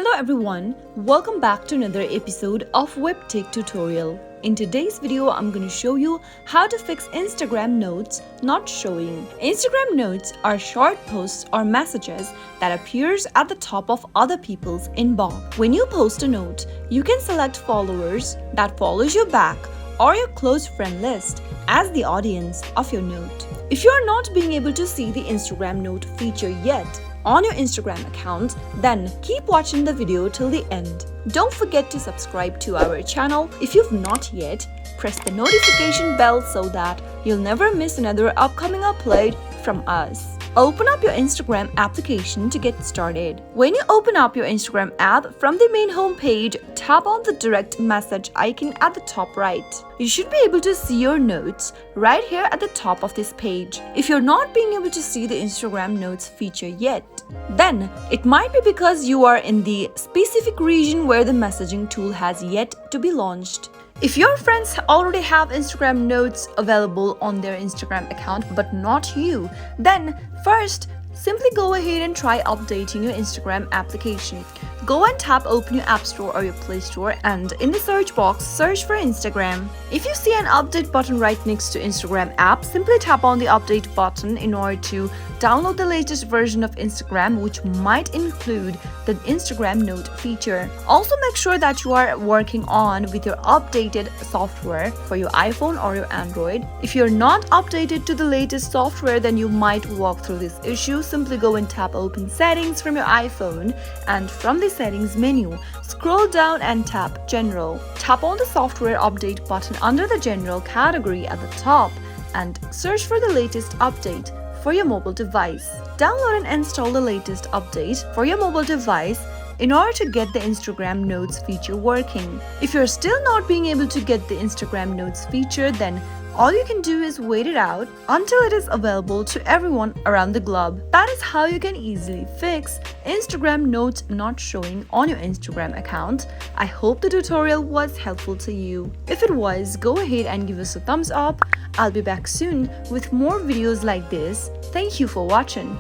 Hello everyone, welcome back to another episode of Webtech Tutorial. In today's video, I'm going to show you how to fix Instagram notes not showing. Instagram notes are short posts or messages that appears at the top of other people's inbox. When you post a note, you can select followers that follows you back or your close friend list as the audience of your note. If you are not being able to see the Instagram note feature yet on your Instagram account, then keep watching the video till the end. Don't forget to subscribe to our channel if you've not yet. Press the notification bell so that you'll never miss another upcoming upload from us. Open up your Instagram application to get started. When you open up your Instagram app from the main home page, tap on the direct message icon at the top right. You should be able to see your notes right here at the top of this page. If you're not being able to see the Instagram notes feature yet, then it might be because you are in the specific region where the messaging tool has yet to be launched. If your friends already have Instagram notes available on their Instagram account but not you, then first, simply go ahead and try updating your Instagram application. Go and tap open your App Store or your Play Store and in the search box, search for Instagram. If you see an update button right next to Instagram app, simply tap on the update button in order to download the latest version of Instagram, which might include the Instagram note feature. Also make sure that you are working on with your updated software for your iPhone or your Android. If you're not updated to the latest software, then you might walk through this issue. Simply go and tap open settings from your iPhone and from the settings menu, scroll down and tap general. Tap on the software update button under the general category at the top and search for the latest update for your mobile device. Download and install the latest update for your mobile device in order to get the Instagram Notes feature working. If you're still not being able to get the Instagram Notes feature, then all you can do is wait it out until it is available to everyone around the globe. That is how you can easily fix Instagram notes not showing on your Instagram account. I hope the tutorial was helpful to you. If it was, go ahead and give us a thumbs up. I'll be back soon with more videos like this. Thank you for watching.